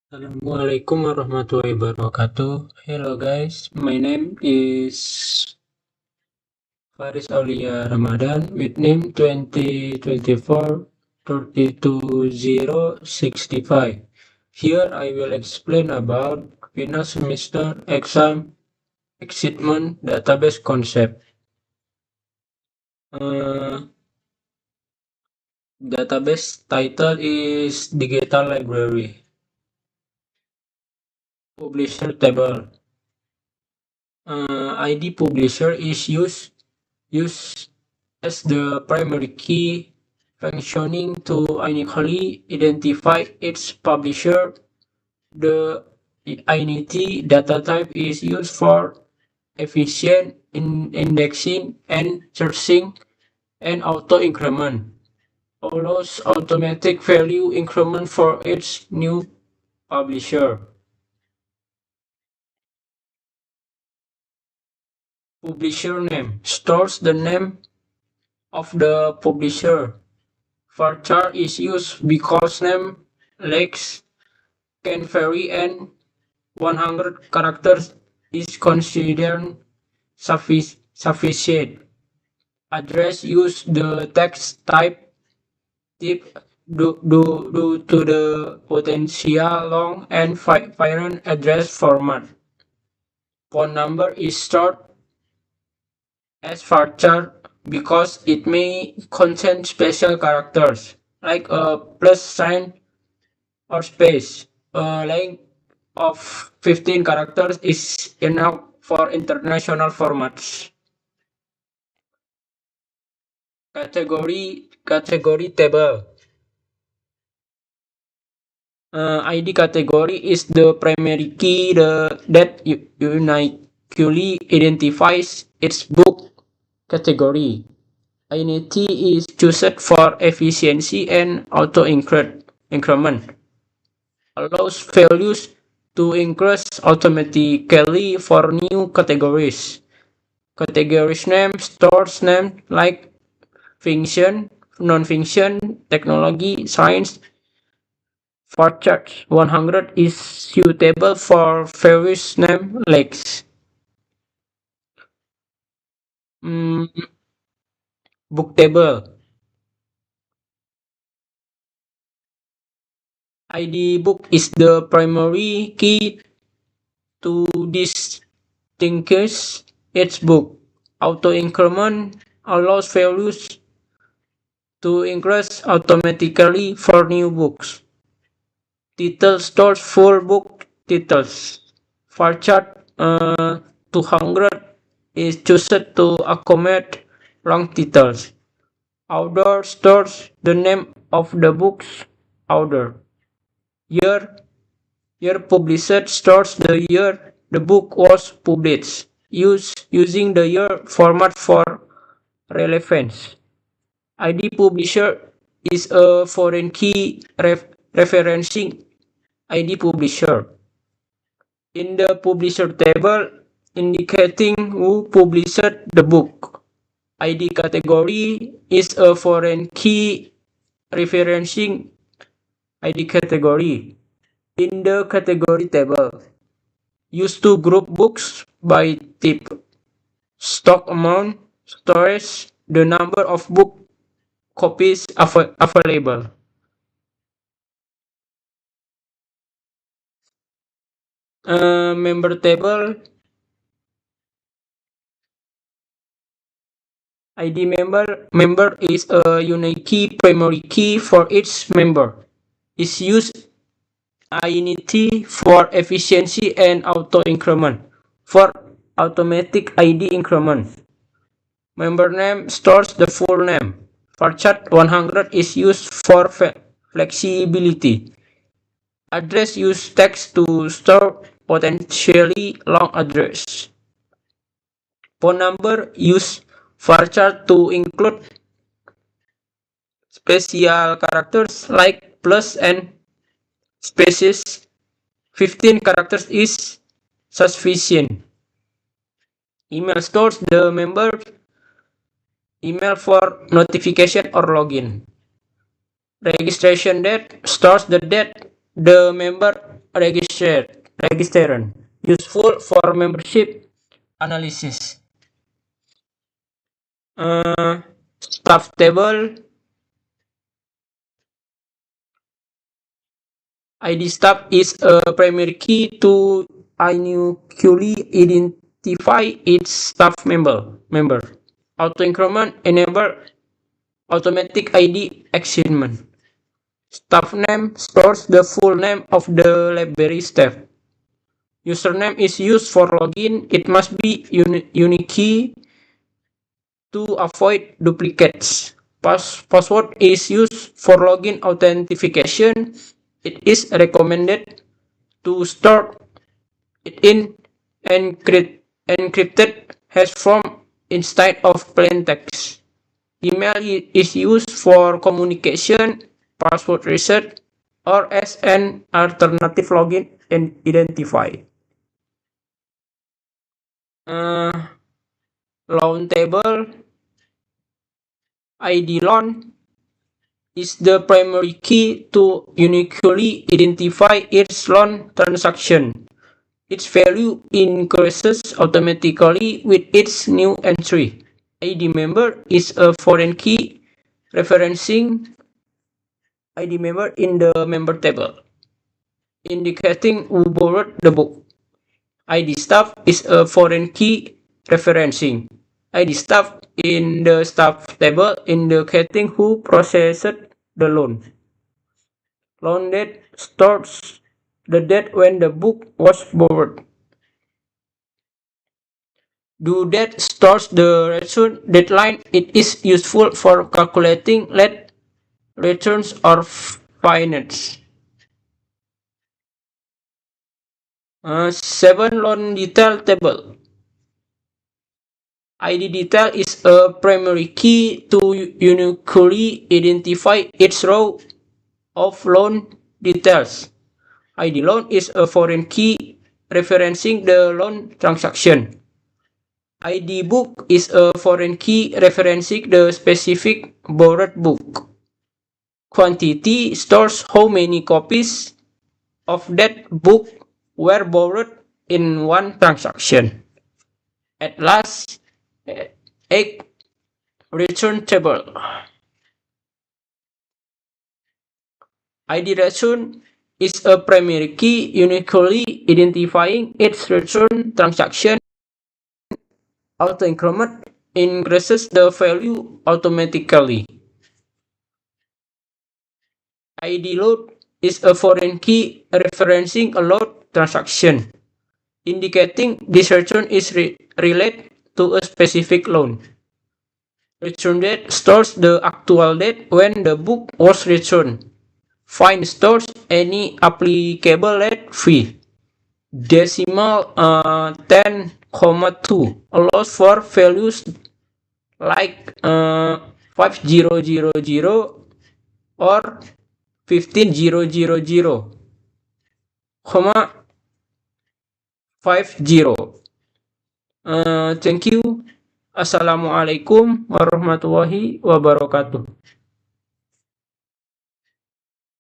Assalamualaikum warahmatullahi wabarakatuh. Hello guys, my name is Faris Aulia Ramadan with name 2024-32065. Here I will explain about final semester exam excitement database concept. Database title is Digital Library. Publisher table. ID publisher is used as the primary key functioning to uniquely identify its publisher. The identity data type is used for efficient indexing and searching and auto increment. Allows automatic value increment for its new publisher. Publisher name stores the name of the publisher. Varchar is used because name lengths can vary and 100 characters is considered sufficient. Address use the text type due to the potential long and foreign address format. Phone number is stored as varchar because it may contain special characters like a plus sign or space. A length of 15 characters is enough for international formats. Category table. ID category is the primary key that uniquely identifies its book category. Identity is chosen for efficiency and auto increment. Allows values to increase automatically for new categories. Categories name stores name like fiction, non-fiction, technology, science. Varchar 100 is suitable for various name legs. Book table. ID book is the primary key to distinguish its book. Auto increment allows values to increase automatically for new books. Title stores full book titles. Varchar 200 is chosen to accommodate long titles. Author stores the name of the book's author. Year publisher stores the year the book was published, using the year format for relevance. ID publisher is a foreign key referencing ID publisher. In the publisher table, indicating who published the book. ID category is a foreign key referencing ID category. In the category table, used to group books by type, stock amount, storage, the number of book copies available. Member table. ID member is a unique key primary key for each member. Is used identity for efficiency and auto increment. For automatic ID increment. Member name stores the full name. Varchar 100 is used for flexibility. Address use text to store potentially long address. Phone number use varchar to include special characters like plus and spaces. 15 characters is sufficient. Email stores the member email for notification or login. Registration date stores the date the member registration, useful for membership analysis. Staff table. ID staff is a primary key to uniquely identify its staff member. Auto increment enable automatic ID assignment. Staff name stores the full name of the library staff. Username is used for login. It must be unique key to avoid duplicates. Password is used for login authentication. It is recommended to store it in encrypted hash form instead of plain text. Email is used for communication, password reset, or as an alternative login and identifier. Loan table. ID loan is the primary key to uniquely identify its loan transaction. Its value increases automatically with its new entry. ID member is a foreign key referencing ID member in the member table, indicating who borrowed the book. ID staff is a foreign key referencing ID staff in the staff table, indicating who processed the loan. Loan date stores the date when the book was borrowed. Due date stores the return deadline. It is useful for calculating late returns or fines. 7. Loan detail table. ID detail is a primary key to uniquely identify each row of loan details. ID loan is a foreign key referencing the loan transaction. ID book is a foreign key referencing the specific borrowed book. Quantity stores how many copies of that book were borrowed in one transaction. At last, 8. Return table. ID return is a primary key uniquely identifying its return transaction. Auto increment increases the value automatically. ID load is a foreign key referencing a load transaction, indicating this return is related to a specific loan. Return date stores the actual date when the book was returned. Find stores any applicable late fee. Decimal 10,2 allows for values like 5000 or 15000, 50. Thank you. Assalamualaikum warahmatullahi wabarakatuh.